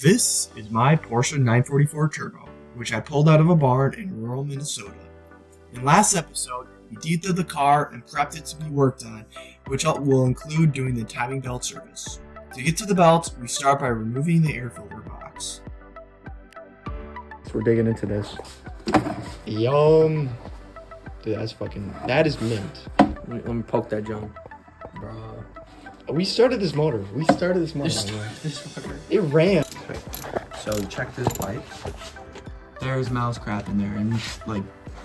This is my Porsche 944 Turbo, which I pulled out of a barn in rural Minnesota. In last episode, we detailed the car and prepped it to be worked on, which will include doing the timing belt service. To get to the belt, we start by removing the air filter box. So we're digging into this. Yum. Dude, that is mint. Let me poke that junk. Bro. We started this motor. It ran. Okay. So check this bike. There's mouse crap in there and like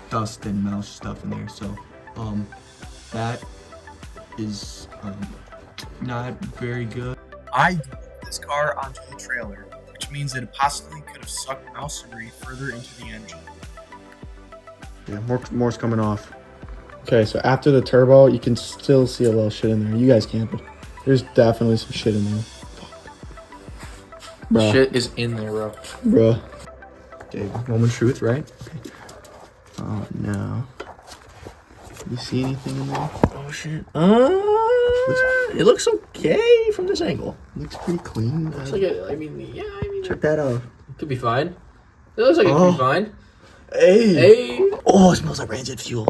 dust and mouse stuff in there. So that is not very good. I drove this car onto the trailer, which means that it possibly could have sucked mouse debris further into the engine. Yeah, more's coming off. Okay, so after the turbo, you can still see a little shit in there. You guys can't, but there's definitely some shit in there. Bruh. Shit is in there, bro. Bruh. Okay, moment of truth, right? Okay. Oh, no. You see anything in there? Oh, shit. It looks okay from this angle. Looks pretty clean. Looks like it, I mean, Check that out. it could be fine. It looks like it could be fine. Hey. Oh, it smells like rancid fuel.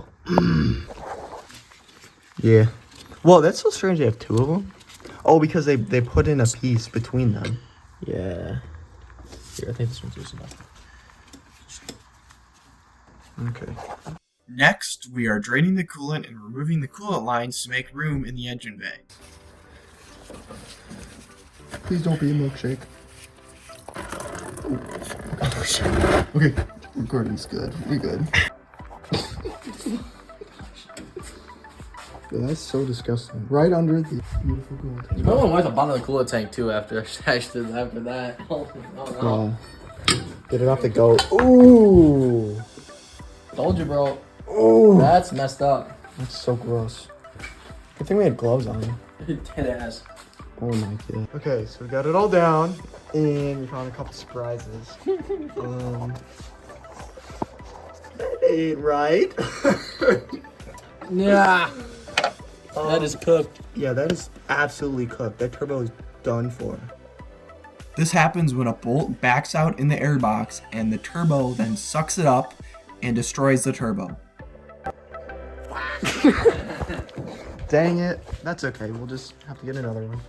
Yeah. Well, that's so strange they have two of them. Oh, because they put in a piece between them. Yeah. Here, I think this one's loose enough. Okay. Next, we are draining the coolant and removing the coolant lines to make room in the engine bay. Please don't be a milkshake. Oh, shit. Okay. Recording's good. We're good. Dude, that's so disgusting. Right under the beautiful gold. You might want to wipe the bottom of the coolant tank too after that. Oh, no. Get it off the goat. Ooh. Told you, bro. Ooh. That's messed up. That's so gross. Good thing we had gloves on. Dead ass. Oh my god. Okay, so we got it all down, and we found a couple surprises. That ain't right. Yeah. That is cooked. Yeah, that is absolutely cooked. That turbo is done for. This happens when a bolt backs out in the airbox and the turbo then sucks it up and destroys the turbo. Dang it. That's okay. We'll just have to get another one.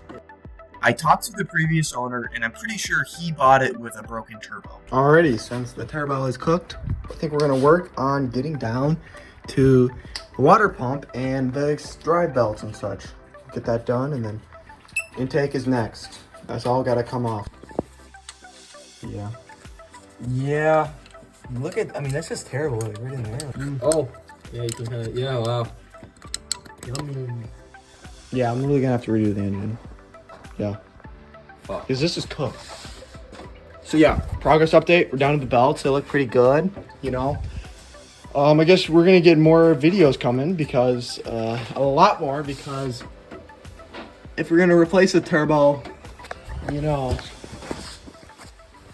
I talked to the previous owner and I'm pretty sure he bought it with a broken turbo. Alrighty, since the turbo is cooked, I think we're gonna work on getting down to the water pump and the drive belts and such. Get that done, and then intake is next. That's all gotta come off. Yeah. Yeah. Look at, I mean, that's just terrible, like, right in there. Oh. Yeah, you can kind of, yeah, wow. Yummy. Yeah, I'm really gonna have to redo the engine. Yeah. Fuck. Because this is cooked. So yeah, progress update. We're down to the belts. They look pretty good, you know. I guess we're gonna get more videos coming because a lot more, because if we're gonna replace the turbo, you know,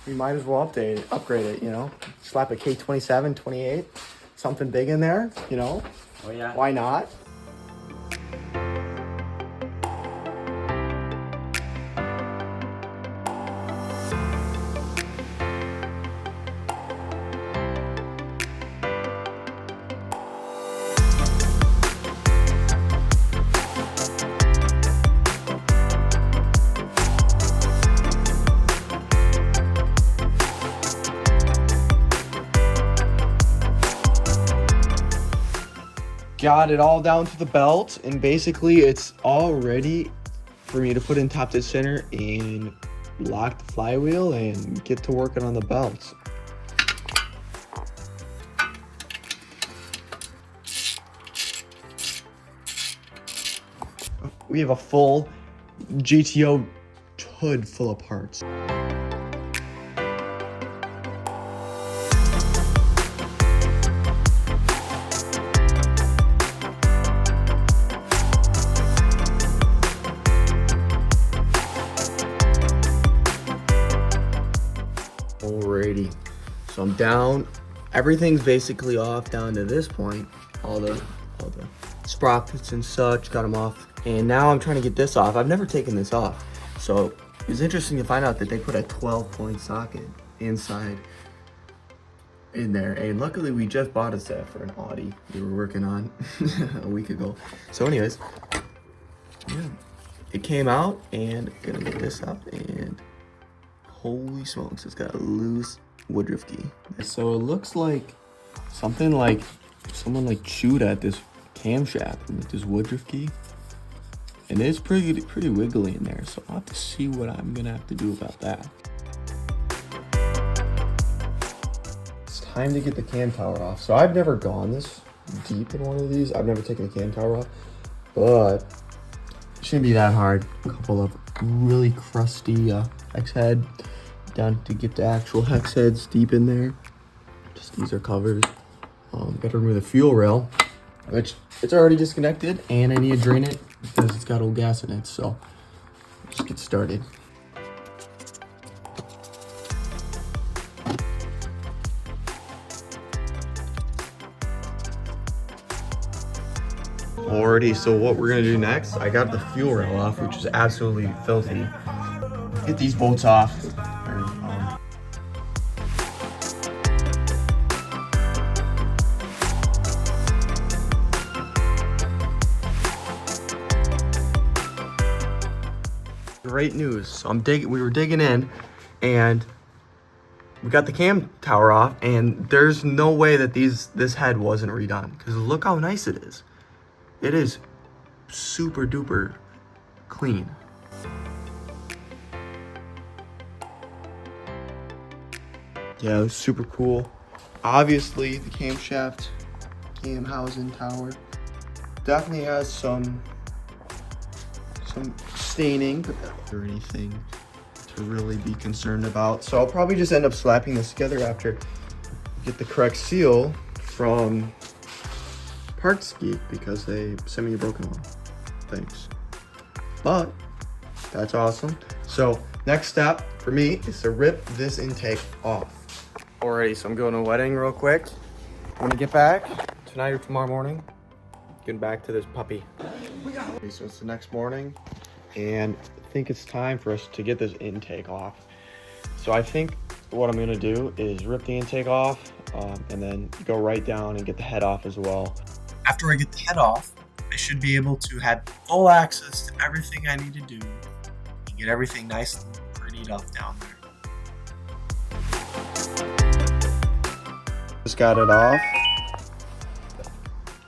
we might as well upgrade it, you know. Slap a K27, 28, something big in there, you know. Oh yeah. Why not? Got it all down to the belt, and basically it's all ready for me to put in top to center and lock the flywheel and get to working on the belts. We have a full GTO hood full of parts. Alrighty, so I'm down. Everything's basically off down to this point. All the sprockets and such, got them off. And now I'm trying to get this off. I've never taken this off. So It was interesting to find out that they put a 12-point socket inside in there, and luckily we just bought a set for an Audi we were working on a week ago. So anyways, yeah, it came out, and I'm gonna get this up, and holy smokes, it's got a loose woodruff key. So it looks like something like someone like chewed at this camshaft with this woodruff key. And it's pretty wiggly in there, so I'll have to see what I'm gonna have to do about that. It's time to get the cam tower off. So I've never gone this deep in one of these. I've never taken the cam tower off, but it shouldn't be that hard. A couple of really crusty hex head down to get the actual hex heads deep in there. Just these are covers. Gotta remove the fuel rail, which it's already disconnected, and I need to drain it because it's got old gas in it. So let's get started. Alrighty, so what we're gonna do next, I got the fuel rail off, which is absolutely filthy. Get these bolts off. Great news. So we were digging in, and we got the cam tower off, and there's no way that this head wasn't redone, because look how nice it is. It is super duper clean. Yeah, it was super cool. Obviously the camshaft cam housing tower definitely has some staining or anything to really be concerned about. So I'll probably just end up slapping this together after I get the correct seal from Parts Geek, because they sent me a broken one. Thanks. But that's awesome. So next step for me is to rip this intake off. Alrighty, so I'm going to a wedding real quick. When I get back tonight or tomorrow morning, getting back to this puppy. Okay, so it's the next morning, and I think it's time for us to get this intake off. So I think what I'm gonna do is rip the intake off, and then go right down and get the head off as well. After I get the head off, I should be able to have full access to everything I need to do and get everything nice and prettied up down there. Just got it off.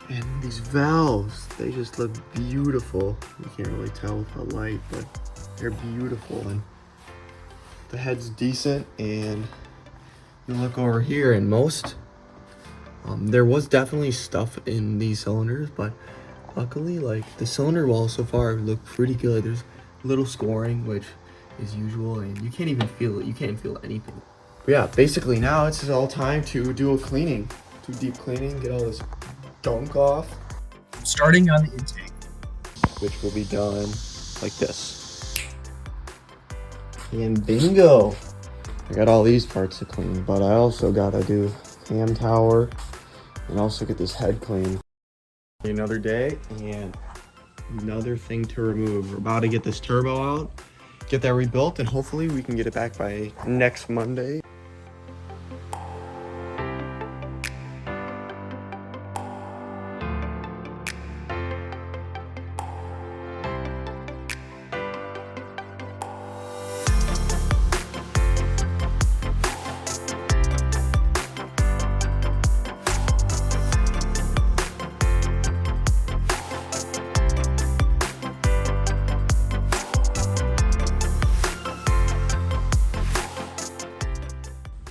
And these valves, they just look beautiful. You can't really tell with the light, but they're beautiful. And the head's decent, and you look over here, and there was definitely stuff in these cylinders, but luckily, like, the cylinder walls so far look pretty good. There's little scoring, which is usual, and you can't even feel it. You can't feel anything. But yeah, basically now it's all time to do a cleaning, do deep cleaning, get all this gunk off. I'm starting on the intake, which will be done like this. And bingo! I got all these parts to clean, but I also gotta do cam tower and also get this head clean. Another day and another thing to remove. We're about to get this turbo out, get that rebuilt, and hopefully we can get it back by next Monday.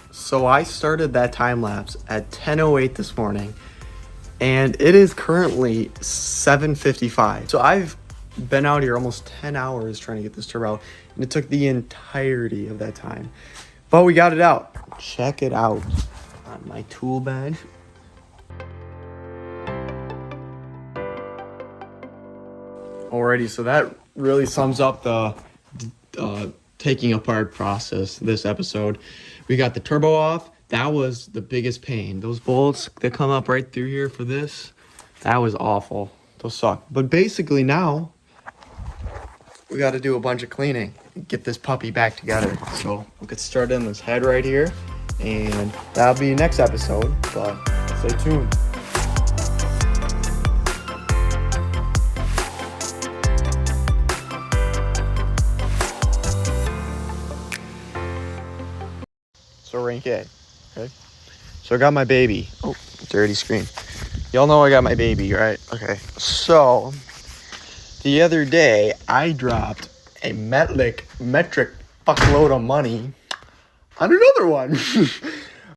So I started that time lapse at 10:08 this morning, and it is currently 7:55. So I've been out here almost 10 hours trying to get this turbo out, and it took the entirety of that time. But we got it out. Check it out on my tool bench. Alrighty, so that really sums up the taking apart process this episode. We got the turbo off. That was the biggest pain. Those bolts that come up right through here for this, that was awful. Those suck. But basically now, we got to do a bunch of cleaning and get this puppy back together. So we'll get started on this head right here, and that'll be next episode, but stay tuned. So rank A, okay? So I got my baby. Oh, dirty screen. Y'all know I got my baby, right? Okay, so the other day I dropped a metric fuckload of money on another one.